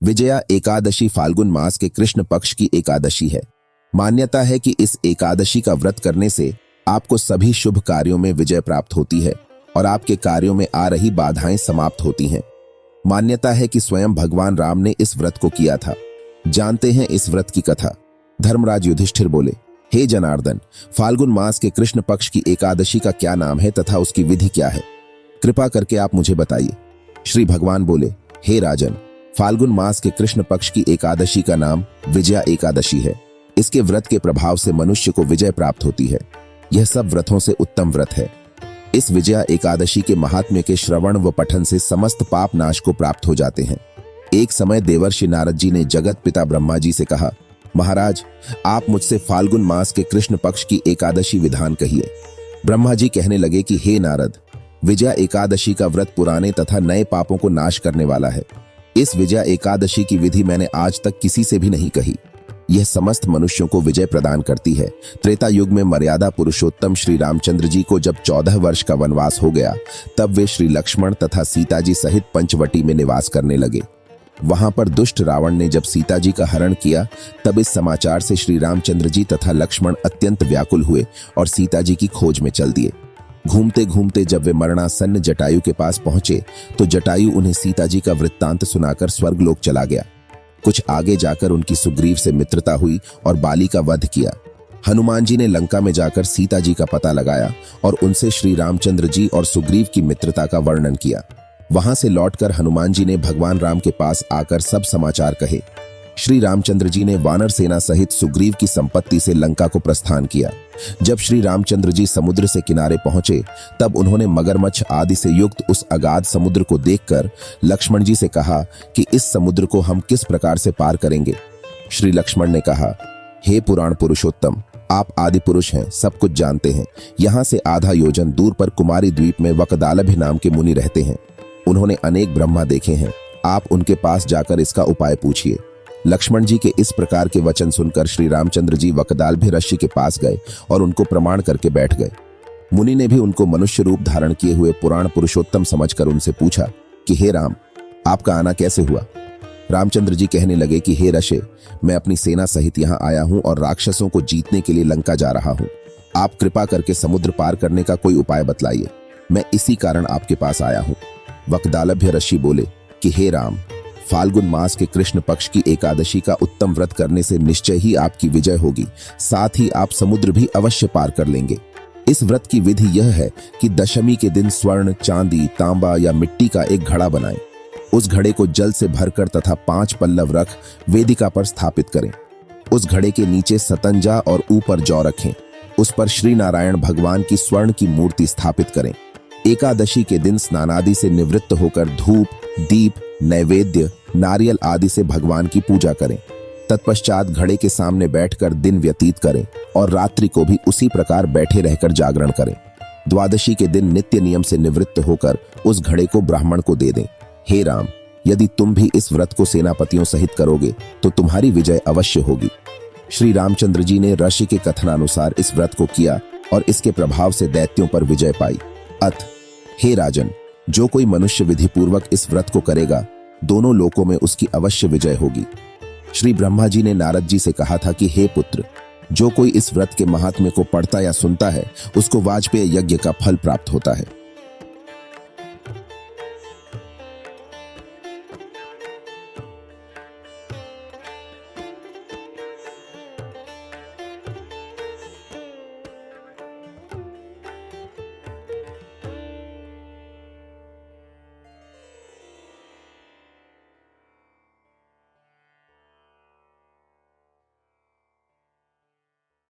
विजया एकादशी फाल्गुन मास के कृष्ण पक्ष की एकादशी है। मान्यता है कि इस एकादशी का व्रत करने से आपको सभी शुभ कार्यों में विजय प्राप्त होती है और आपके कार्यों में आ रही बाधाएं समाप्त होती हैं। मान्यता है कि स्वयं भगवान राम ने इस व्रत को किया था। जानते हैं इस व्रत की कथा। धर्मराज युधिष्ठिर बोले, हे जनार्दन, फाल्गुन मास के कृष्ण पक्ष की एकादशी का क्या नाम है तथा उसकी विधि क्या है? कृपा करके आप मुझे बताइए। श्री भगवान बोले, हे राजन, फाल्गुन मास के कृष्ण पक्ष की एकादशी का नाम विजया एकादशी है। इसके व्रत के प्रभाव से मनुष्य को विजय प्राप्त होती है। यह सब व्रतों से उत्तम व्रत है। इस विजया एकादशी के महात्म्य के श्रवण व पठन से समस्त पाप नाश को प्राप्त हो जाते हैं। एक समय देवर्षि नारद जी ने जगत पिता ब्रह्मा जी से कहा, महाराज, आप मुझसे फाल्गुन मास के कृष्ण पक्ष की एकादशी विधान कहिए। ब्रह्मा जी कहने लगे कि हे नारद, विजया एकादशी का व्रत पुराने तथा नए पापों को नाश करने वाला है। इस विजया एकादशी की विधि मैंने आज तक किसी से भी नहीं कही। यह समस्त मनुष्यों को विजय प्रदान करती है। त्रेता युग में मर्यादा पुरुषोत्तम श्री रामचंद्र जी को जब 14 वर्ष का वनवास हो गया, तब वे श्री लक्ष्मण तथा सीता जी सहित पंचवटी में निवास करने लगे। वहां पर दुष्ट रावण ने जब सीता जी का हरण किया, तब इस समाचार से श्री रामचंद्र जी तथा लक्ष्मण अत्यंत व्याकुल हुए और सीता जी की खोज में चल दिए। घूमते घूमते जब वे मरणासन्न जटायु के पास पहुंचे, तो जटायु उन्हें सीता जी का वृत्तांत सुनाकर स्वर्गलोक चला गया। कुछ आगे जाकर उनकी सुग्रीव से मित्रता हुई और बाली का वध किया। हनुमान जी ने लंका में जाकर सीता जी का पता लगाया और उनसे श्री रामचंद्र जी और सुग्रीव की मित्रता का वर्णन किया। वहां से लौटकर हनुमान जी ने भगवान राम के पास आकर सब समाचार कहे। श्री रामचंद्र जी ने वानर सेना सहित सुग्रीव की संपत्ति से लंका को प्रस्थान किया। जब श्री रामचंद्र जी समुद्र से किनारे पहुंचे, तब उन्होंने मगरमच्छ आदि से युक्त उस अगाध समुद्र को देखकर लक्ष्मण जी से कहा कि इस समुद्र को हम किस प्रकार से पार करेंगे? श्री लक्ष्मण ने कहा, हे पुराण पुरुषोत्तम, आप आदि पुरुष हैं, सब कुछ जानते हैं। यहाँ से आधा योजन दूर पर कुमारी द्वीप में वकदालभ नाम के मुनि रहते हैं। उन्होंने अनेक ब्रह्मा देखे हैं। आप उनके पास जाकर इसका उपाय पूछिए। लक्ष्मण जी के इस प्रकार के वचन सुनकर श्री रामचंद्र जी वकदालभ ऋषि के पास गए और उनको प्रमाण करके बैठ गए। मुनि ने भी उनको मनुष्य रूप धारण किए हुए पुराण पुरुषोत्तम समझकर उनसे पूछा कि हे राम, आपका आना कैसे हुआ? रामचंद्र जी कहने लगे कि हे ऋषि, मैं अपनी सेना सहित यहाँ आया हूँ और राक्षसों को जीतने के लिए लंका जा रहा हूँ। आप कृपा करके समुद्र पार करने का कोई उपाय बतलाइए। मैं इसी कारण आपके पास आया हूँ। वकदालभ ऋषि बोले कि हे राम, फाल्गुन मास के कृष्ण पक्ष की एकादशी का उत्तम व्रत करने से निश्चय ही आपकी विजय होगी। साथ ही आप समुद्र भी अवश्य पार कर लेंगे। इस व्रत की विधि यह है कि दशमी के दिन स्वर्ण, चांदी, तांबा या मिट्टी का एक घड़ा बनाएं। उस घड़े को जल से भरकर तथा 5 पल्लव रख वेदिका पर स्थापित करें। उस घड़े के नीचे सतंजा और ऊपर जौ रखें। उस पर श्री नारायण भगवान की स्वर्ण की मूर्ति स्थापित करें। एकादशी के दिन स्नानादि से निवृत्त होकर धूप, दीप, नैवेद्य, नारियल आदि से भगवान की पूजा करें। तत्पश्चात घड़े के सामने बैठकर दिन व्यतीत करें और रात्रि को भी उसी प्रकार बैठे रहकर जागरण करें। द्वादशी के दिन नित्य नियम से निवृत्त होकर उस घड़े को ब्राह्मण को दे दें। हे राम, यदि तुम भी इस व्रत को सेनापतियों सहित करोगे तो तुम्हारी विजय अवश्य होगी। श्री रामचंद्र जी ने ऋषि के कथनानुसार इस व्रत को किया और इसके प्रभाव से दैत्यों पर विजय पाई। अथ हे राजन, जो कोई मनुष्य विधि पूर्वक इस व्रत को करेगा, दोनों लोकों में उसकी अवश्य विजय होगी। श्री ब्रह्मा जी ने नारद जी से कहा था कि हे पुत्र, जो कोई इस व्रत के महात्म्य को पढ़ता या सुनता है, उसको वाजपेय यज्ञ का फल प्राप्त होता है।